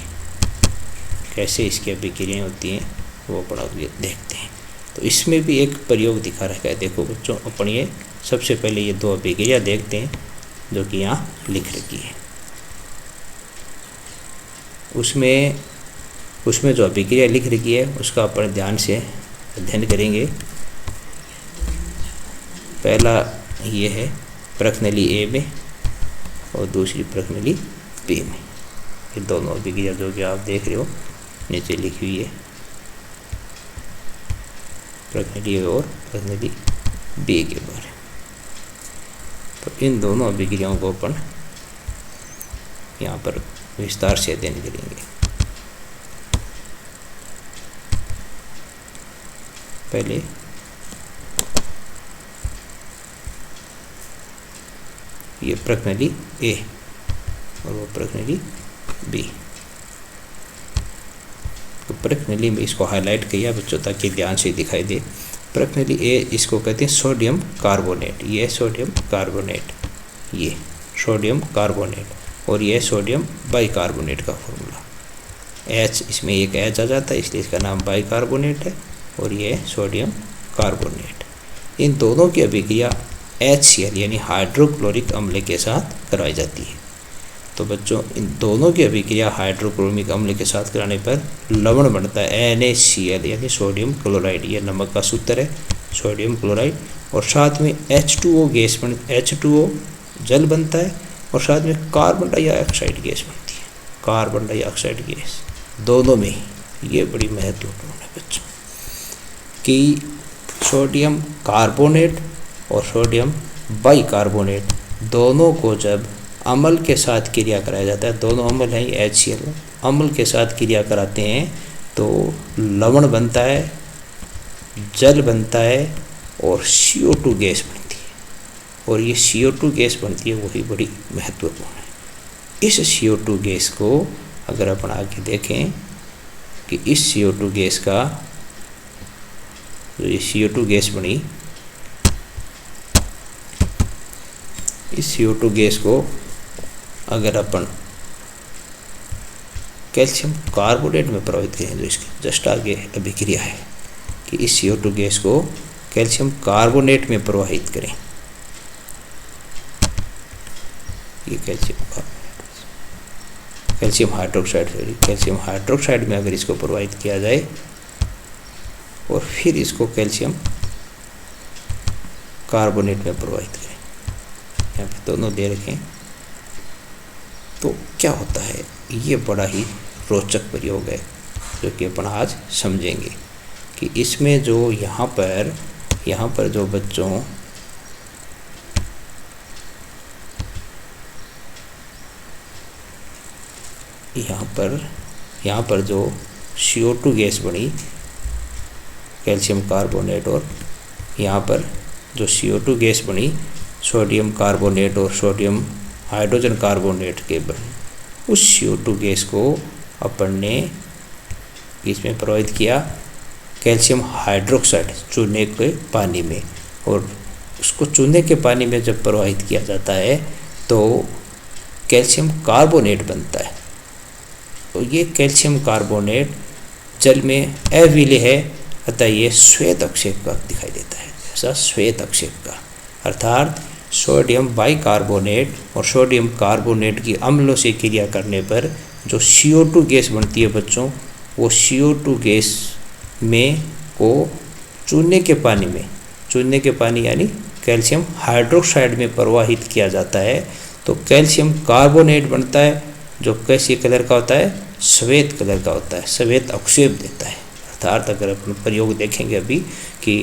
कैसे इसकी अभिक्रियाएँ होती हैं, वो अपन आगे देखते हैं। तो इसमें भी एक प्रयोग दिखा रखा है। देखो बच्चों, अपन ये सबसे पहले ये दो अभिक्रिया देखते हैं जो कि यहाँ लिख रखी है। उसमें जो अभिक्रिया लिख रखी है उसका अपन ध्यान से अध्ययन करेंगे। पहला ये है प्रश्नली ए में और दूसरी प्रश्नली बी में। ये दोनों अभिक्रिया जो कि आप देख रहे हो नीचे लिखी हुई है, प्रश्नली ए और प्रश्नली बी के बारे। तो इन दोनों अभिक्रियाओं को अपन यहाँ पर विस्तार से अध्ययन करेंगे। पहले ये प्रश्नली ए और वो प्रश्नली बी। तो प्रश्नली में इसको हाईलाइट किया बच्चों ताकि ध्यान से दिखाई दे। प्रश्नली ए इसको कहते हैं सोडियम कार्बोनेट, ये सोडियम कार्बोनेट, ये सोडियम कार्बोनेट और ये सोडियम बाइकार्बोनेट का फॉर्मूला। एच इसमें एक एच आ जाता है इसलिए इसका नाम बाइकार्बोनेट है और ये सोडियम कार्बोनेट। इन दोनों की अभिक्रिया HCl यानी हाइड्रोक्लोरिक अम्ल के साथ करवाई जाती है। तो बच्चों इन दोनों की अभिक्रिया हाइड्रोक्लोरिक अम्ल के साथ कराने पर लवण बनता है NaCl यानी सोडियम क्लोराइड, ये नमक का सूत्र है सोडियम क्लोराइड। और साथ में H2O गैस H2O जल बनता है और साथ में कार्बन डाइऑक्साइड गैस बनती है, कार्बन डाइऑक्साइड गैस दोनों में। ये बड़ी महत्वपूर्ण है बच्चों कि सोडियम कार्बोनेट और सोडियम बाइकार्बोनेट दोनों को जब अम्ल के साथ क्रिया कराया जाता है, दोनों अम्ल हैं HCl, अम्ल के साथ क्रिया कराते हैं तो लवण बनता है, जल बनता है और CO2 गैस बनती है। और ये CO2 गैस बनती है वही बड़ी महत्वपूर्ण है। इस CO2 गैस को अगर अपन आगे देखें कि इस CO2 गैस का जो ये CO2 गैस बनी, इस CO2 गैस को अगर अपन कैल्शियम कार्बोनेट में प्रभावित करें, जो इसके जस्ट आगे अभिक्रिया है कि इस CO2 गैस को कैल्शियम कार्बोनेट में प्रवाहित करें, ये कैल्शियम हाइड्रोक्साइड में अगर इसको प्रवाहित किया जाए और फिर इसको कैल्शियम कार्बोनेट में प्रवाहित करें, यहाँ पे दोनों दे रखें, तो क्या होता है। ये बड़ा ही रोचक प्रयोग है जो कि अपन आज समझेंगे कि इसमें जो यहाँ पर जो बच्चों यहाँ पर जो CO2 गैस बनी कैल्शियम कार्बोनेट और यहाँ पर जो CO2 गैस बनी सोडियम कार्बोनेट और सोडियम हाइड्रोजन कार्बोनेट के बने, उस CO2 गैस को अपन ने इसमें प्रवाहित किया कैल्शियम हाइड्रोक्साइड चूने के पानी में। और उसको चूने के पानी में जब प्रवाहित किया जाता है तो कैल्शियम कार्बोनेट बनता है। तो ये कैल्शियम कार्बोनेट जल में अविलय है, अतः ये श्वेत अक्षेप का दिखाई देता है, जैसा श्वेत अक्षेप का। अर्थात सोडियम बाइकार्बोनेट और सोडियम कार्बोनेट की अम्लों से क्रिया करने पर जो CO2 गैस बनती है बच्चों, वो CO2 गैस में को चूने के पानी यानी कैल्शियम हाइड्रोक्साइड में प्रवाहित किया जाता है तो कैल्शियम कार्बोनेट बनता है, जो कैसे कलर का होता है, श्वेत कलर का होता है, श्वेत अक्षेप देता है। अर्थात अगर अपन प्रयोग देखेंगे अभी कि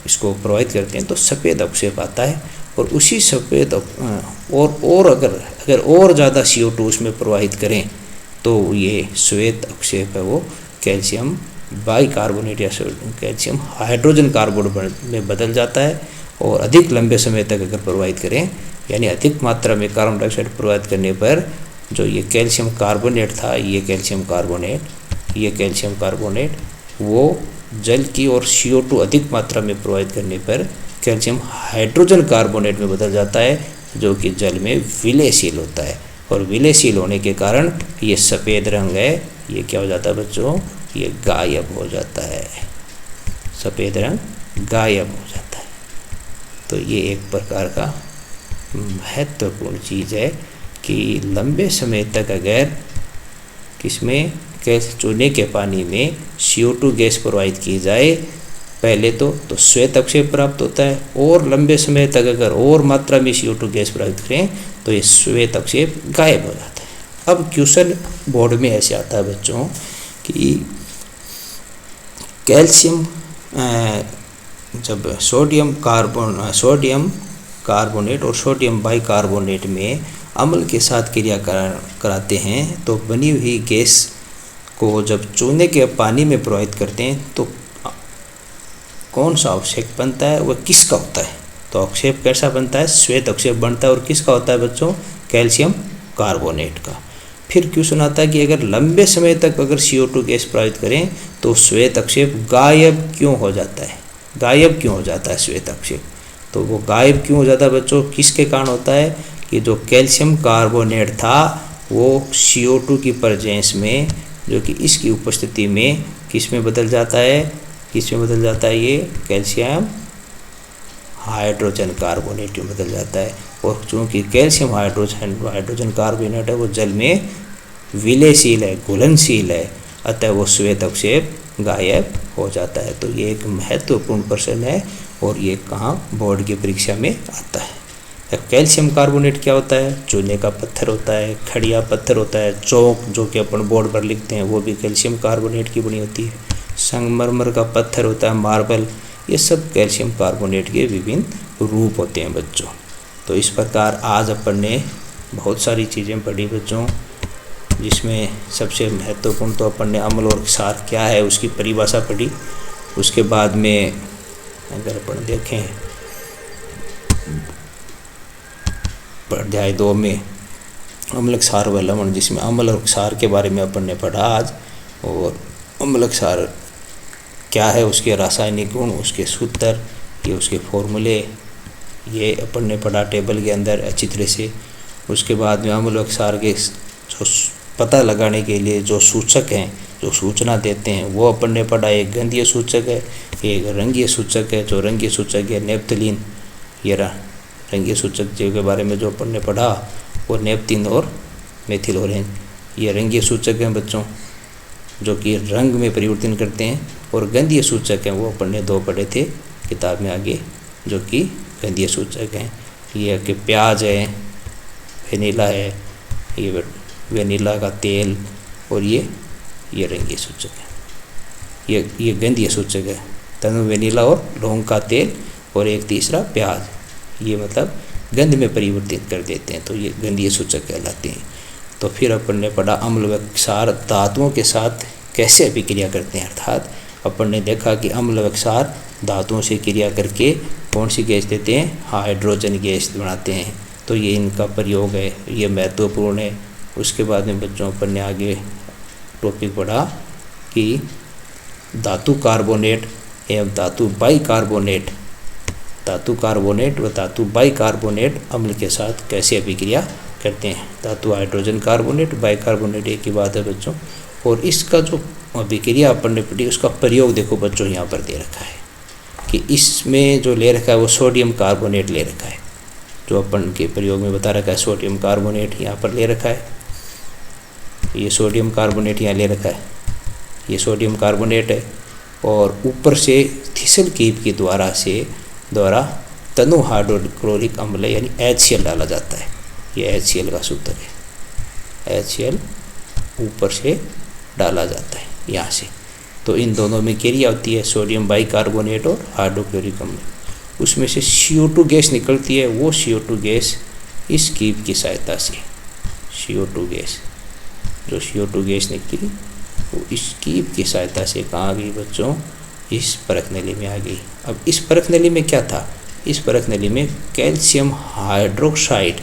इसको प्रवाहित करते हैं तो सफ़ेद अक्षेप आता है और उसी सफ़ेद और अगर और ज़्यादा CO2 उसमें प्रवाहित करें तो ये श्वेत अवक्षेप है वो कैल्शियम बाइकार्बोनेट या कैल्शियम हाइड्रोजन कार्बोनेट में बदल जाता है। और अधिक लंबे समय तक अगर प्रवाहित करें, यानी अधिक मात्रा में कार्बन डाइऑक्साइड प्रवाहित करने पर जो ये कैल्शियम कार्बोनेट था, ये कैल्शियम कार्बोनेट वो जल की और CO2 अधिक मात्रा में प्रवाहित करने पर कैल्शियम हाइड्रोजन कार्बोनेट में बदल जाता है, जो कि जल में विलयशील होता है। और विलयशील होने के कारण ये सफ़ेद रंग है, ये क्या हो जाता है बच्चों, ये गायब हो जाता है, सफ़ेद रंग गायब हो जाता है। तो ये एक प्रकार का महत्वपूर्ण चीज़ है कि लंबे समय तक अगर किसमें चूने के पानी में CO2 गैस प्रवाहित की जाए पहले तो श्वेत अवक्षेप प्राप्त होता है, और लंबे समय तक अगर और मात्रा में CO2 गैस प्रवाहित करें तो ये श्वेत अवक्षेप गायब हो जाता है। अब क्वेश्चन बोर्ड में ऐसे आता है बच्चों कि कैल्शियम जब सोडियम कार्बोनेट और सोडियम बाइकार्बोनेट में अम्ल के साथ क्रिया कराते हैं तो बनी हुई गैस को जब चूने के पानी में प्रवाहित करते हैं तो कौन सा अवक्षेप बनता है, वह किसका होता है। तो अवक्षेप कैसा बनता है, श्वेत अवक्षेप बनता है, और किसका होता है बच्चों, कैल्शियम कार्बोनेट का। फिर क्वेश्चन आता है कि अगर लंबे समय तक अगर CO2 गैस प्रवाहित करें तो श्वेत अवक्षेप गायब क्यों हो जाता है, श्वेत अवक्षेप। तो वो गायब क्यों हो जाता है बच्चों, किसके कारण होता है कि जो कैल्शियम कार्बोनेट था वो CO2 की प्रेजेंस में, जो कि इसकी उपस्थिति में किस में बदल जाता है, ये कैल्शियम हाइड्रोजन कार्बोनेट में बदल जाता है। और चूँकि कैल्शियम हाइड्रोजन कार्बोनेट है वो जल में विलयशील है, घुलनशील है, अतः वो श्वेत अवक्षेप गायब हो जाता है। तो ये एक महत्वपूर्ण प्रश्न है और ये कहाँ बोर्ड की परीक्षा में आता है। कैल्शियम कार्बोनेट क्या होता है, चूने का पत्थर होता है, खड़िया पत्थर होता है, चौक जो कि अपन बोर्ड पर लिखते हैं वो भी कैल्शियम कार्बोनेट की बनी होती है, संगमरमर का पत्थर होता है, मार्बल, ये सब कैल्शियम कार्बोनेट के विभिन्न रूप होते हैं बच्चों। तो इस प्रकार आज अपन ने बहुत सारी चीज़ें पढ़ी बच्चों, जिसमें सबसे महत्वपूर्ण तो अपन ने अम्ल और क्षार क्या है उसकी परिभाषा पढ़ी। उसके बाद में अगर अपन देखें अध्याय 2 में अम्ल क्षार व लवण, जिसमें अम्ल और क्षार के बारे में अपन ने पढ़ा आज। और अम्ल क्षार क्या है, उसके रासायनिक गुण, उसके सूत्र, ये उसके फॉर्मूले, ये अपन ने पढ़ा टेबल के अंदर अच्छी तरह से। उसके बाद में अम्ल और क्षार के जो पता लगाने के लिए जो सूचक हैं, जो सूचना देते हैं, वो अपन ने पढ़ा। एक गंधीय सूचक है, एक रंगीय सूचक है। जो रंगीय सूचक है नेप्थलीन, ये रंगीय सूचक के बारे में जो अपन ने पढ़ा वो नेप्थिन और मेथिल ऑरेंज, ये रंगीय सूचक हैं बच्चों, जो कि रंग में परिवर्तन करते हैं। और गंधीय सूचक हैं वो अपन ने 2 पढ़े थे किताब में आगे, जो कि गंधीय सूचक हैं। ये कि प्याज है, वेनिला है, ये वेनिला का तेल, और ये रंगीय सूचक है। ये गंधीय सूचक है, तनु वेनिला और लौंग का तेल, और एक तीसरा प्याज, ये मतलब गंध में परिवर्तित कर देते हैं, तो ये गंधीय सूचक कहलाते हैं। तो फिर अपन ने पढ़ा अम्ल व क्षार धातुओं के साथ कैसे अभिक्रिया करते हैं, अर्थात अपन ने देखा कि अम्ल व क्षार धातुओं से क्रिया करके कौन सी गैस देते हैं, हाइड्रोजन गैस बनाते हैं। तो ये इनका प्रयोग है, ये महत्वपूर्ण है। उसके बाद में बच्चों अपन ने आगे टॉपिक पढ़ा कि धातु कार्बोनेट एवं धातु बाइकार्बोनेट व धातु बाइकार्बोनेट अम्ल के साथ कैसे अभिक्रिया करते हैं। धातु हाइड्रोजन कार्बोनेट, बाइकार्बोनेट एक ही बात है बच्चों। और इसका जो अभिक्रिया अपन ने पढ़ी उसका प्रयोग देखो बच्चों यहाँ पर दे रखा है कि इसमें जो ले रखा है वो सोडियम कार्बोनेट ले रखा है, जो अपन के प्रयोग में बता रखा है सोडियम कार्बोनेट यहाँ पर ले रखा है। ये सोडियम कार्बोनेट यहाँ ले रखा है, ये सोडियम कार्बोनेट है। और ऊपर से थिसल कीप के द्वारा तनु हाइड्रोक्लोरिक अम्ल यानी HCl डाला जाता है। ये HCl का सूत्र है, HCl ऊपर से डाला जाता है यहाँ से। तो इन दोनों में क्रिया होती है सोडियम बाइकार्बोनेट और हाइड्रोक्लोरिक अम्ल। उसमें से CO2 गैस निकलती है। वो CO2 गैस इस कीप की सहायता से, CO2 गैस, जो CO2 गैस निकली वो इस कीप की सहायता से कहाँ आ गई बच्चों, इस परख नली में आ गई। अब इस परख नली में क्या था, इस परख नली में कैल्शियम हाइड्रोक्साइड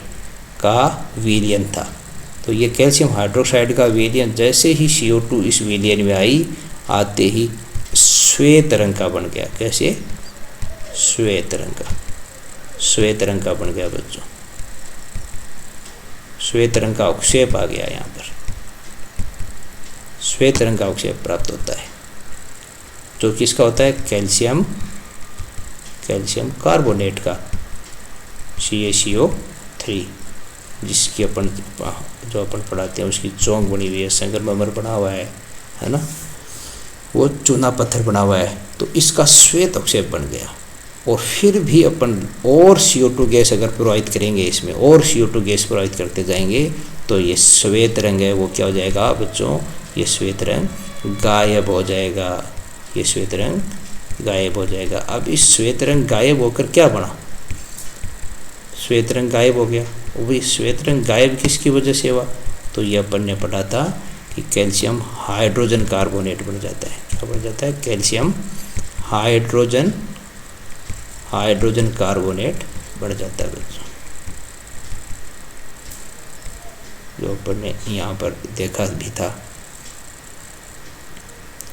का विलयन था। तो ये कैल्शियम हाइड्रोक्साइड का विलयन जैसे ही CO2 इस विलयन में आई, आते ही श्वेत रंग का बन गया। कैसे, श्वेत रंग का, श्वेत रंग का बन गया बच्चों। श्वेत रंग का अवक्षेप आ गया, यहाँ पर श्वेत रंग का अवक्षेप प्राप्त होता है, जो किसका होता है, कैल्शियम, कैल्शियम कार्बोनेट का, CaCO3, जिसकी अपन जो अपन पढ़ाते हैं उसकी चोंग बनी हुई है, संगमरमर बना हुआ है ना, वो चूना पत्थर बना हुआ है। तो इसका श्वेत अवक्षेप बन गया। और फिर भी अपन और CO2 गैस अगर प्रवाहित करेंगे इसमें, और CO2 गैस प्रवाहित करते जाएंगे, तो ये श्वेत रंग है वो क्या हो जाएगा बच्चों, ये श्वेत रंग गायब हो जाएगा। ये श्वेत रंग गायब हो जाएगा। अब इस श्वेत रंग गायब होकर क्या बना, श्वेत रंग गायब हो गया। वही श्वेत रंग गायब किसकी वजह से हुआ, तो ये अपन ने पढ़ा था कि कैल्शियम हाइड्रोजन कार्बोनेट बन जाता है। क्या बन जाता है, कैल्शियम हाइड्रोजन, हाइड्रोजन कार्बोनेट बन जाता है बच्चों, जो अपन ने यहाँ पर देखा भी था।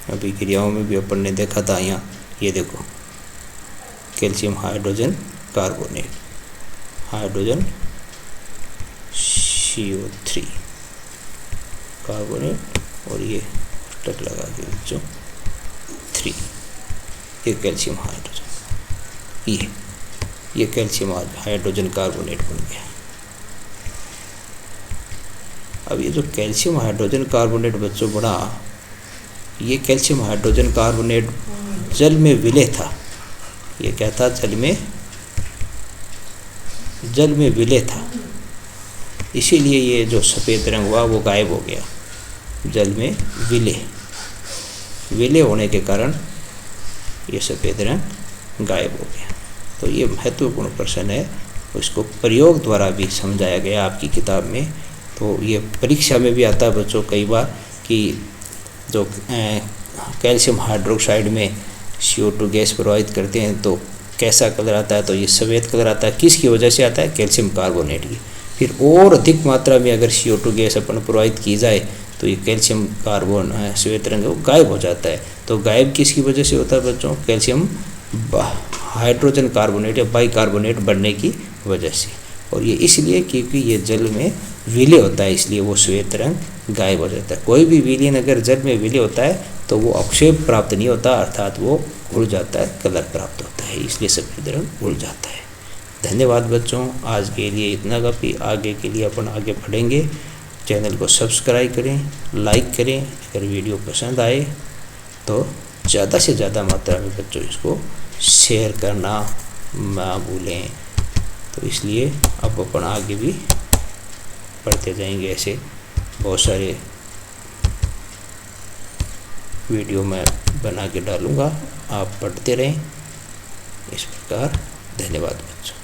अभी क्रियाओं में भी अपन ने देखा था। यहाँ ये देखो, calcium hydrogen carbonate, hydrogen CO3 carbonate, और ये टक लगा के बच्चों 3, ये कैल्शियम हाइड्रोजन, ये कैल्शियम हाइड्रोजन कार्बोनेट बन गया। अब ये जो कैल्शियम हाइड्रोजन कार्बोनेट बच्चों बना, ये कैल्शियम हाइड्रोजन कार्बोनेट जल में विलय था। ये क्या था, जल में विलय था, इसीलिए ये जो सफ़ेद रंग हुआ वो गायब हो गया। जल में विलय होने के कारण ये सफ़ेद रंग गायब हो गया। तो ये महत्वपूर्ण प्रश्न है, उसको प्रयोग द्वारा भी समझाया गया आपकी किताब में। तो ये परीक्षा में भी आता है बच्चों कई बार कि जो कैल्शियम हाइड्रोक्साइड में CO2 गैस प्रवाहित करते हैं तो कैसा कलर आता है, तो ये सफ़ेद कलर आता है। किसकी वजह से आता है, कैल्शियम कार्बोनेट की। फिर और अधिक मात्रा में अगर CO2 गैस अपन प्रवाहित की जाए तो ये कैल्शियम कार्बन श्वेत रंग वो गायब हो जाता है। तो गायब किसकी वजह से होता है बच्चों, कैल्शियम हाइड्रोजन कार्बोनेट या बाइकार्बोनेट बनने की वजह से। और ये इसलिए क्योंकि ये जल में विलय होता है, इसलिए वो श्वेत रंग गायब हो जाता है। कोई भी विलयन अगर जल में विलय होता है तो वो अवक्षेप प्राप्त नहीं होता, अर्थात वो उड़ जाता है, कलर प्राप्त होता है, इसलिए सफ़ेद रंग उड़ जाता है। धन्यवाद बच्चों, आज के लिए इतना काफ़ी। आगे के लिए अपन आगे बढ़ेंगे। चैनल को सब्सक्राइब करें, लाइक करें। अगर वीडियो पसंद आए तो ज़्यादा से ज़्यादा मात्रा में बच्चों इसको शेयर करना ना भूलें। तो इसलिए अब अपन आगे भी पढ़ते जाएंगे। ऐसे बहुत सारे वीडियो मैं बना के डालूँगा, आप पढ़ते रहें इस प्रकार। धन्यवाद बच्चों।